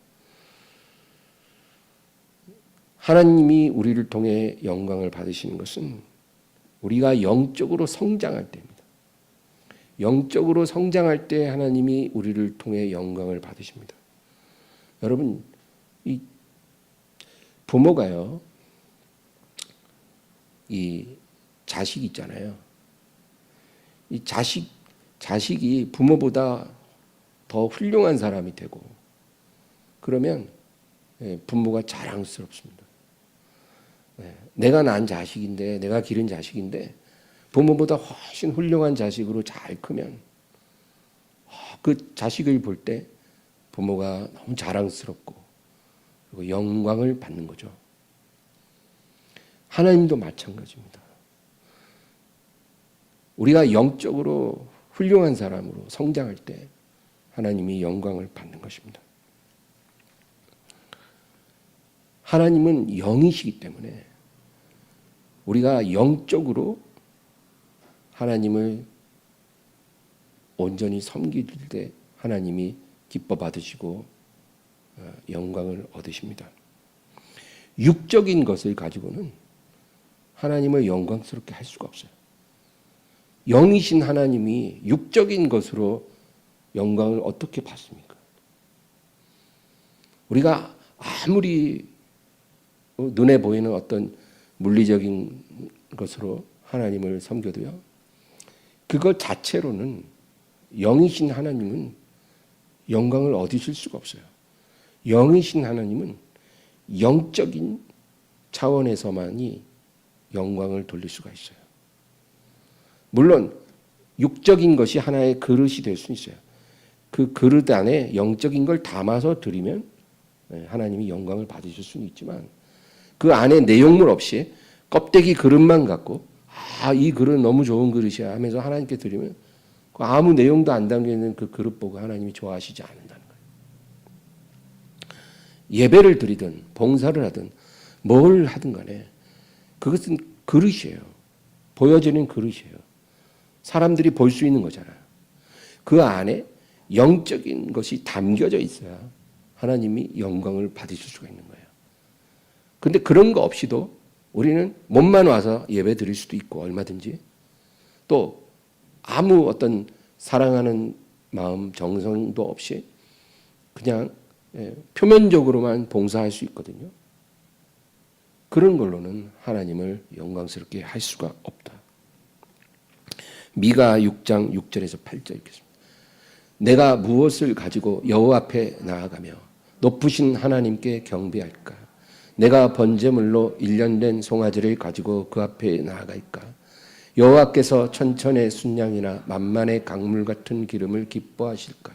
S1: 하나님이 우리를 통해 영광을 받으시는 것은 우리가 영적으로 성장할 때입니다. 영적으로 성장할 때 하나님이 우리를 통해 영광을 받으십니다. 여러분, 이 부모가요, 이 자식 있잖아요. 이 자식이 부모보다 더 훌륭한 사람이 되고 그러면 부모가 자랑스럽습니다. 내가 낳은 자식인데, 내가 기른 자식인데 부모보다 훨씬 훌륭한 자식으로 잘 크면 그 자식을 볼 때 부모가 너무 자랑스럽고 그리고 영광을 받는 거죠. 하나님도 마찬가지입니다. 우리가 영적으로 훌륭한 사람으로 성장할 때 하나님이 영광을 받는 것입니다. 하나님은 영이시기 때문에 우리가 영적으로 하나님을 온전히 섬길 때 하나님이 기뻐 받으시고 영광을 얻으십니다. 육적인 것을 가지고는 하나님을 영광스럽게 할 수가 없어요. 영이신 하나님이 육적인 것으로 영광을 어떻게 받습니까? 우리가 아무리 눈에 보이는 어떤 물리적인 것으로 하나님을 섬겨도요, 그것 자체로는 영이신 하나님은 영광을 얻으실 수가 없어요. 영이신 하나님은 영적인 차원에서만이 영광을 돌릴 수가 있어요. 물론 육적인 것이 하나의 그릇이 될 수 있어요. 그 그릇 안에 영적인 걸 담아서 드리면 하나님이 영광을 받으실 수는 있지만, 그 안에 내용물 없이 껍데기 그릇만 갖고 이 그릇 너무 좋은 그릇이야 하면서 하나님께 드리면 아무 내용도 안 담겨있는 그 그릇 보고 하나님이 좋아하시지 않는다는 거예요. 예배를 드리든 봉사를 하든 뭘 하든 간에 그것은 그릇이에요. 보여지는 그릇이에요. 사람들이 볼 수 있는 거잖아요. 그 안에 영적인 것이 담겨져 있어야 하나님이 영광을 받으실 수가 있는 거예요. 근데 그런 거 없이도 우리는 몸만 와서 예배 드릴 수도 있고, 얼마든지 또 아무 어떤 사랑하는 마음, 정성도 없이 그냥 표면적으로만 봉사할 수 있거든요. 그런 걸로는 하나님을 영광스럽게 할 수가 없다. 미가 6장 6절에서 8절 읽겠습니다. 내가 무엇을 가지고 여호와 앞에 나아가며 높으신 하나님께 경배할까? 내가 번제물로 1년 된 송아지를 가지고 그 앞에 나아갈까? 여호와께서 천천의 순양이나 만만의 강물 같은 기름을 기뻐하실까?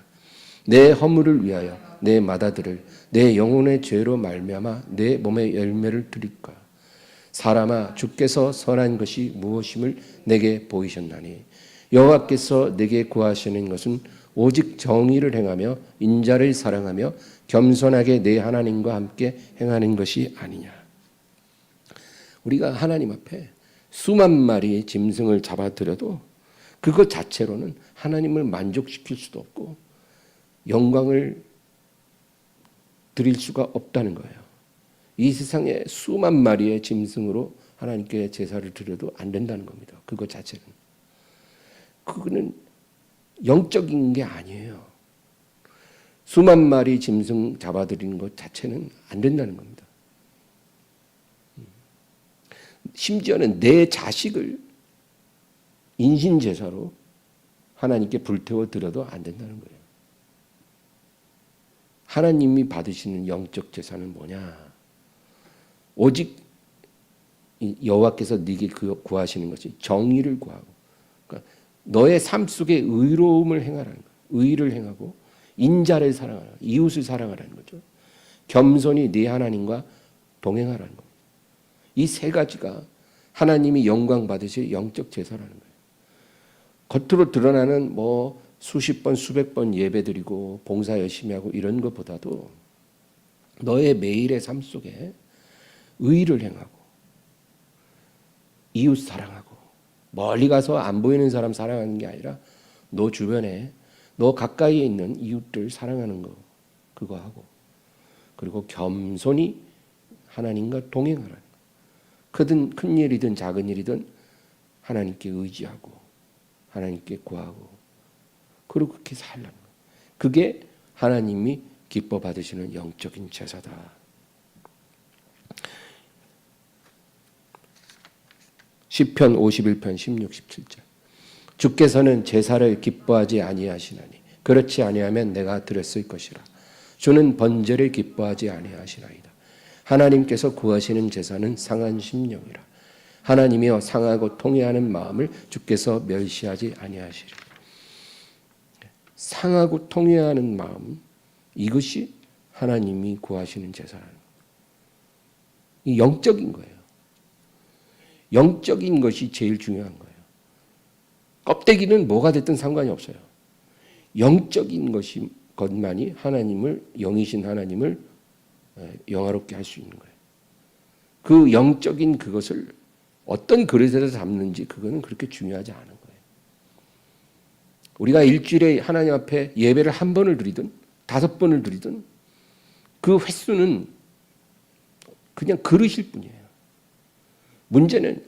S1: 내 허물을 위하여 내 맏아들을 내 영혼의 죄로 말미암아 내 몸의 열매를 드릴까? 사람아, 주께서 선한 것이 무엇임을 내게 보이셨나니 여호와께서 내게 구하시는 것은 오직 정의를 행하며 인자를 사랑하며 겸손하게 내 하나님과 함께 행하는 것이 아니냐. 우리가 하나님 앞에 수만 마리의 짐승을 잡아들여도 그것 자체로는 하나님을 만족시킬 수도 없고 영광을 드릴 수가 없다는 거예요. 이 세상에 수만 마리의 짐승으로 하나님께 제사를 드려도 안 된다는 겁니다. 그것 자체는. 그거는 영적인 게 아니에요. 수만 마리 짐승 잡아들이는 것 자체는 안 된다는 겁니다. 심지어는 내 자식을 인신제사로 하나님께 불태워 드려도 안 된다는 거예요. 하나님이 받으시는 영적 제사는 뭐냐? 오직 여호와께서 네게 구하시는 것이 정의를 구하고, 그러니까 너의 삶 속에 의로움을 행하라는 거예요. 의를 행하고 인자를 사랑하라, 이웃을 사랑하라는 거죠. 겸손히 네 하나님과 동행하라는 겁니다. 이 세 가지가 하나님이 영광 받으실 영적 제사라는 거예요. 겉으로 드러나는 수십 번, 수백 번 예배드리고 봉사 열심히 하고 이런 것보다도 너의 매일의 삶 속에 의를 행하고 이웃 사랑하고, 멀리 가서 안 보이는 사람 사랑하는 게 아니라 너 주변에 너 가까이에 있는 이웃들 사랑하는 거, 그거 하고, 그리고 겸손히 하나님과 동행하라는 거. 큰 일이든 작은 일이든 하나님께 의지하고 하나님께 구하고, 그리고 그렇게 살라는 거. 그게 하나님이 기뻐 받으시는 영적인 제사다. 시편 51편 16, 17절. 주께서는 제사를 기뻐하지 아니하시나니 그렇지 아니하면 내가 드렸을 것이라. 주는 번제를 기뻐하지 아니하시나이다. 하나님께서 구하시는 제사는 상한 심령이라. 하나님이여 상하고 통회하는 마음을 주께서 멸시하지 아니하시리라. 상하고 통회하는 마음, 이것이 하나님이 구하시는 제사라는 거예요. 이 영적인 거예요. 영적인 것이 제일 중요한 거예요. 껍데기는 뭐가 됐든 상관이 없어요. 영적인 것만이 하나님을, 영이신 하나님을 영화롭게 할 수 있는 거예요. 그 영적인 그것을 어떤 그릇에서 담는지 그거는 그렇게 중요하지 않은 거예요. 우리가 일주일에 하나님 앞에 예배를 한 번을 드리든 5번을 드리든 그 횟수는 그냥 그릇일 뿐이에요. 문제는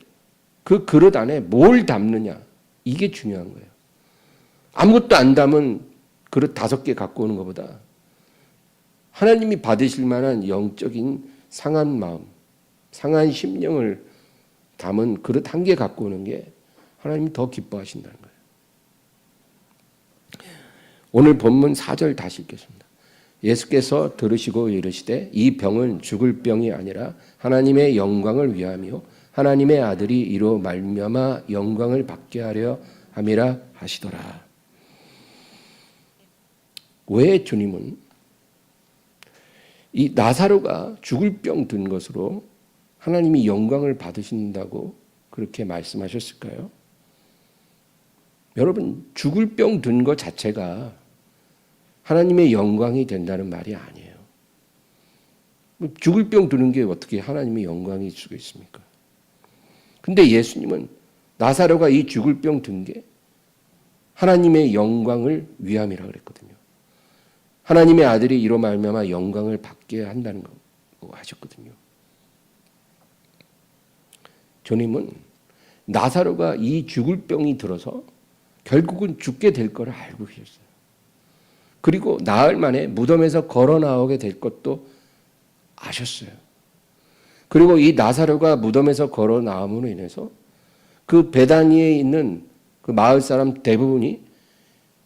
S1: 그 그릇 안에 뭘 담느냐, 이게 중요한 거예요. 아무것도 안 담은 그릇 5개 갖고 오는 것보다 하나님이 받으실 만한 영적인 상한 마음, 상한 심령을 담은 그릇 1개 갖고 오는 게 하나님이 더 기뻐하신다는 거예요. 오늘 본문 4절 다시 읽겠습니다. 예수께서 들으시고 이르시되 이 병은 죽을 병이 아니라 하나님의 영광을 위하며 하나님의 아들이 이로 말미암아 영광을 받게 하려 함이라 하시더라. 왜 주님은 이 나사로가 죽을 병 든 것으로 하나님이 영광을 받으신다고 그렇게 말씀하셨을까요? 여러분, 죽을 병 든 것 자체가 하나님의 영광이 된다는 말이 아니에요. 죽을 병 드는 게 어떻게 하나님의 영광이 수겠습니까? 근데 예수님은 나사로가 이 죽을 병 든 게 하나님의 영광을 위함이라 그랬거든요. 하나님의 아들이 이로 말미암아 영광을 받게 한다는 거 하셨거든요. 주님은 나사로가 이 죽을 병이 들어서 결국은 죽게 될 걸 알고 계셨어요. 그리고 나흘 만에 무덤에서 걸어 나오게 될 것도 아셨어요. 그리고 이 나사로가 무덤에서 걸어 나옴으로 인해서 그 베다니에 있는 그 마을 사람 대부분이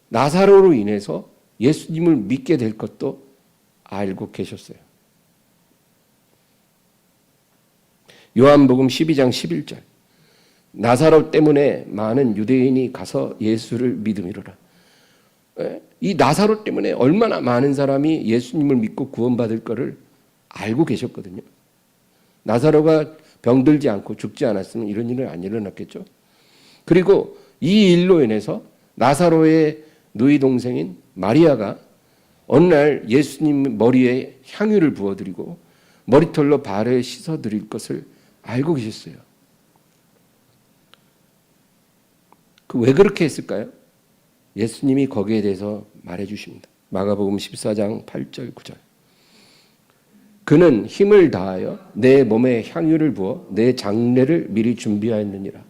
S1: 나사로로 인해서 예수님을 믿게 될 것도 알고 계셨어요. 요한복음 12장 11절 나사로 때문에 많은 유대인이 가서 예수를 믿음이로라. 이 나사로 때문에 얼마나 많은 사람이 예수님을 믿고 구원받을 것을 알고 계셨거든요. 나사로가 병들지 않고 죽지 않았으면 이런 일은 안 일어났겠죠. 그리고 이 일로 인해서 나사로의 누이 동생인 마리아가 어느 날 예수님 머리에 향유를 부어드리고 머리털로 발을 씻어드릴 것을 알고 계셨어요. 왜 그렇게 했을까요? 예수님이 거기에 대해서 말해 주십니다. 마가복음 14장 8절 9절 그는 힘을 다하여 내 몸에 향유를 부어 내 장례를 미리 준비하였느니라.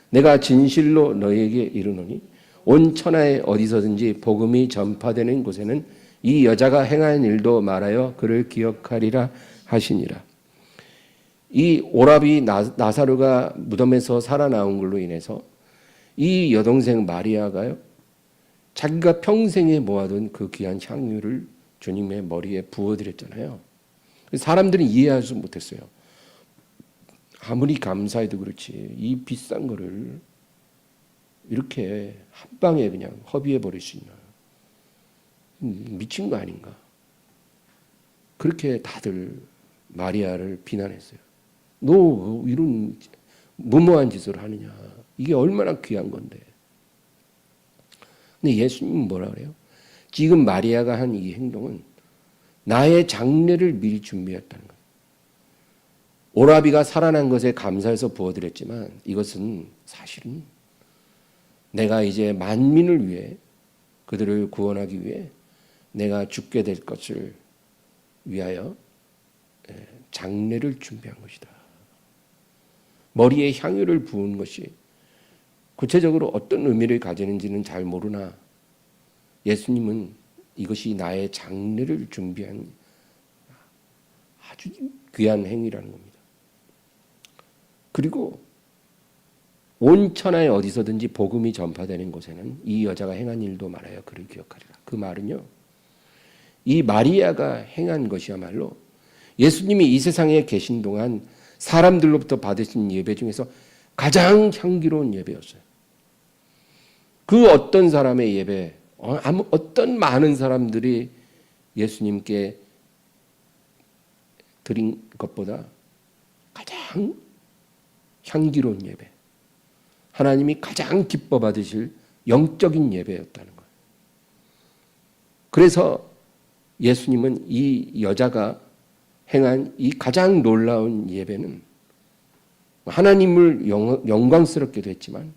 S1: 내가 진실로 너희에게 이르노니 온 천하에 어디서든지 복음이 전파되는 곳에는 이 여자가 행한 일도 말하여 그를 기억하리라 하시니라. 이 오라비 나사로가 무덤에서 살아나온 걸로 인해서 이 여동생 마리아가요, 자기가 평생에 모아둔 그 귀한 향유를 주님의 머리에 부어드렸잖아요. 사람들은 이해하지 못했어요. 아무리 감사해도 그렇지 이 비싼 거를 이렇게 한 방에 그냥 허비해 버릴 수 있나? 미친 거 아닌가? 그렇게 다들 마리아를 비난했어요. 너 이런 무모한 짓을 하느냐? 이게 얼마나 귀한 건데. 근데 예수님은 뭐라 그래요? 지금 마리아가 한 이 행동은 나의 장례를 미리 준비했다는 거예요. 오라비가 살아난 것에 감사해서 부어드렸지만 이것은 사실은 내가 이제 만민을 위해 그들을 구원하기 위해 내가 죽게 될 것을 위하여 장례를 준비한 것이다. 머리에 향유를 부은 것이 구체적으로 어떤 의미를 가지는지는 잘 모르나 예수님은 이것이 나의 장례를 준비한 아주 귀한 행위라는 겁니다. 그리고 온 천하에 어디서든지 복음이 전파되는 곳에는 이 여자가 행한 일도 말하여 그를 기억하리라. 그 말은요, 이 마리아가 행한 것이야말로 예수님이 이 세상에 계신 동안 사람들로부터 받으신 예배 중에서 가장 향기로운 예배였어요. 그 어떤 사람의 예배, 어떤 많은 사람들이 예수님께 드린 것보다 가장 향기로운 예배, 하나님이 가장 기뻐 받으실 영적인 예배였다는 거예요. 그래서 예수님은 이 여자가 행한 이 가장 놀라운 예배는 하나님을 영광스럽게도 했지만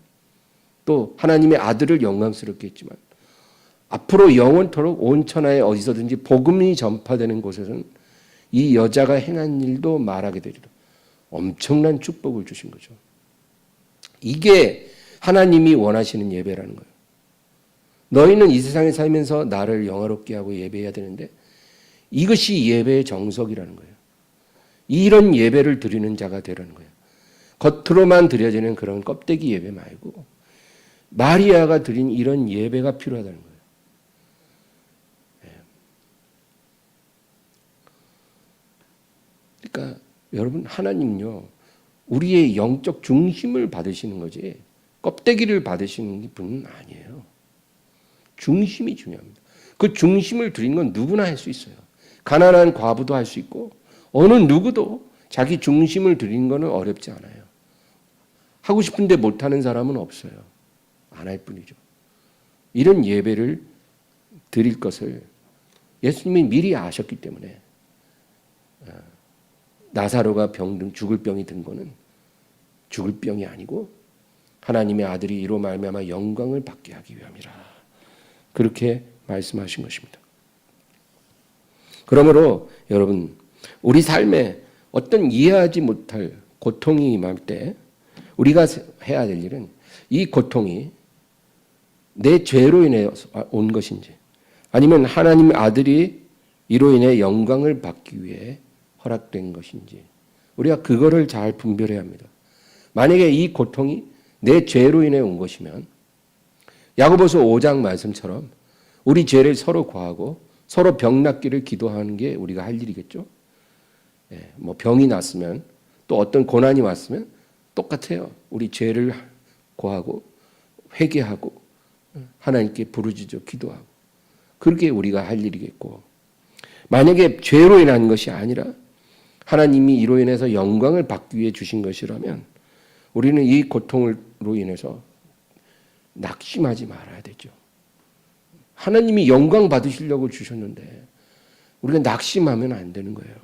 S1: 또 하나님의 아들을 영광스럽게 했지만 앞으로 영원토록 온 천하에 어디서든지 복음이 전파되는 곳에서는 이 여자가 행한 일도 말하게 되리라. 엄청난 축복을 주신 거죠. 이게 하나님이 원하시는 예배라는 거예요. 너희는 이 세상에 살면서 나를 영화롭게 하고 예배해야 되는데 이것이 예배의 정석이라는 거예요. 이런 예배를 드리는 자가 되라는 거예요. 겉으로만 드려지는 그런 껍데기 예배 말고 마리아가 드린 이런 예배가 필요하다는 거예요. 그러니까 여러분, 하나님요, 우리의 영적 중심을 받으시는 거지 껍데기를 받으시는 분은 아니에요. 중심이 중요합니다. 그 중심을 드린 건 누구나 할 수 있어요. 가난한 과부도 할 수 있고 어느 누구도 자기 중심을 드린 거는 어렵지 않아요. 하고 싶은데 못하는 사람은 없어요. 안 할 뿐이죠. 이런 예배를 드릴 것을 예수님이 미리 아셨기 때문에 나사로가 죽을 병이 든 거는 죽을 병이 아니고 하나님의 아들이 이로 말미암아 영광을 받게 하기 위함이라. 그렇게 말씀하신 것입니다. 그러므로 여러분, 우리 삶에 어떤 이해하지 못할 고통이 임할 때 우리가 해야 될 일은 이 고통이 내 죄로 인해 온 것인지 아니면 하나님의 아들이 이로 인해 영광을 받기 위해 허락된 것인지 우리가 그거를 잘 분별해야 합니다. 만약에 이 고통이 내 죄로 인해 온 것이면 야고보서 5장 말씀처럼 우리 죄를 서로 고하고 서로 병 낫기를 기도하는 게 우리가 할 일이겠죠. 뭐 병이 났으면 또 어떤 고난이 왔으면 똑같아요. 우리 죄를 고하고 회개하고 하나님께 부르짖어 기도하고 그렇게 우리가 할 일이겠고, 만약에 죄로 인한 것이 아니라 하나님이 이로 인해서 영광을 받기 위해 주신 것이라면 우리는 이 고통으로 인해서 낙심하지 말아야 되죠. 하나님이 영광 받으시려고 주셨는데 우리가 낙심하면 안 되는 거예요.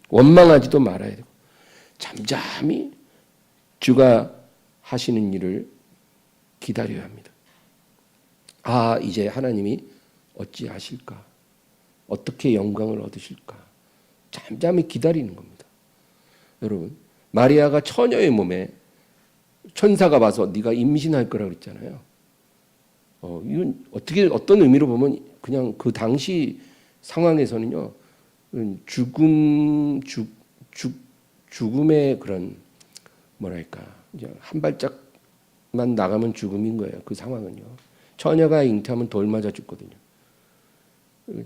S1: 원망하지도 말아야 되고 잠잠히 주가 하시는 일을 기다려야 합니다. 아, 이제 하나님이 어찌 하실까? 어떻게 영광을 얻으실까? 잠잠히 기다리는 겁니다. 여러분, 마리아가 처녀의 몸에 천사가 와서 네가 임신할 거라고 그랬잖아요. 이건 어떤 의미로 보면 그냥 그 당시 상황에서는요, 죽음의 그런 뭐랄까, 이제 한 발짝만 나가면 죽음인 거예요. 그 상황은요. 처녀가 잉태하면 돌 맞아 죽거든요.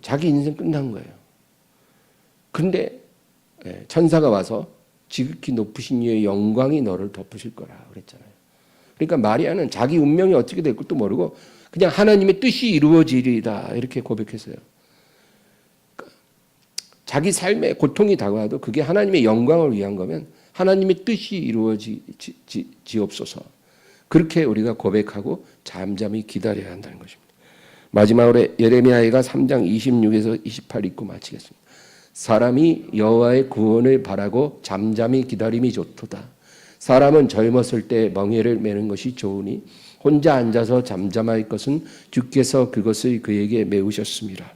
S1: 자기 인생 끝난 거예요. 근데 천사가 와서 지극히 높으신 이의 영광이 너를 덮으실 거라 그랬잖아요. 그러니까 마리아는 자기 운명이 어떻게 될 것도 모르고 그냥 하나님의 뜻이 이루어지리이다 이렇게 고백했어요. 그러니까 자기 삶에 고통이 다가와도 그게 하나님의 영광을 위한 거면 하나님의 뜻이 이루어지옵소서. 그렇게 우리가 고백하고 잠잠히 기다려야 한다는 것입니다. 마지막으로 예레미야가 3장 26에서 28 읽고 마치겠습니다. 사람이 여호와의 구원을 바라고 잠잠히 기다림이 좋도다. 사람은 젊었을 때 멍에를 매는 것이 좋으니 혼자 앉아서 잠잠할 것은 주께서 그것을 그에게 메우셨습니다.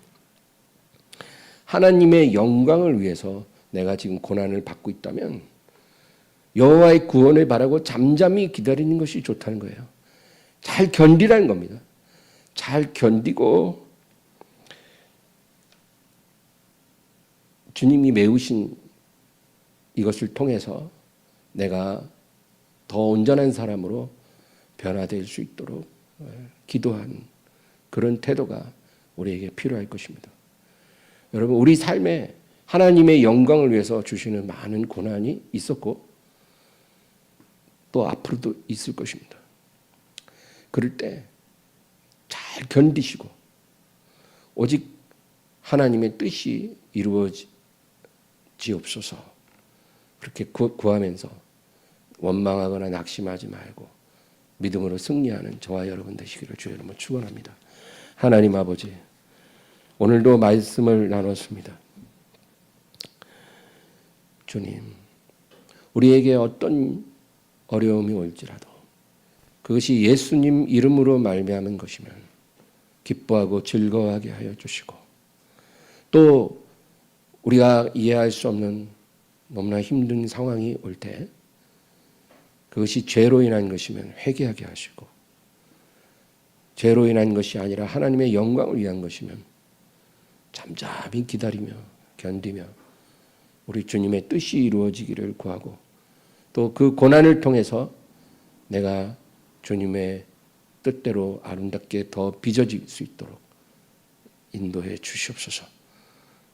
S1: 하나님의 영광을 위해서 내가 지금 고난을 받고 있다면 여호와의 구원을 바라고 잠잠히 기다리는 것이 좋다는 거예요. 잘 견디라는 겁니다. 잘 견디고 주님이 메우신 이것을 통해서 내가 더 온전한 사람으로 변화될 수 있도록 기도한 그런 태도가 우리에게 필요할 것입니다. 여러분, 우리 삶에 하나님의 영광을 위해서 주시는 많은 고난이 있었고 또 앞으로도 있을 것입니다. 그럴 때 잘 견디시고 오직 하나님의 뜻이 이루어지옵소서 그렇게 구하면서 원망하거나 낙심하지 말고 믿음으로 승리하는 저와 여러분 되시기를 주의 이름으로 축원합니다. 하나님 아버지, 오늘도 말씀을 나눴습니다. 주님, 우리에게 어떤 어려움이 올지라도 그것이 예수님 이름으로 말미암은 것이면 기뻐하고 즐거워하게 하여 주시고, 또 우리가 이해할 수 없는 너무나 힘든 상황이 올 때 그것이 죄로 인한 것이면 회개하게 하시고, 죄로 인한 것이 아니라 하나님의 영광을 위한 것이면 잠잠히 기다리며 견디며 우리 주님의 뜻이 이루어지기를 구하고, 또 그 고난을 통해서 내가 주님의 뜻대로 아름답게 더 빚어질 수 있도록 인도해 주시옵소서.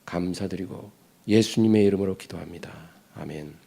S1: 감사드리고 예수님의 이름으로 기도합니다. 아멘.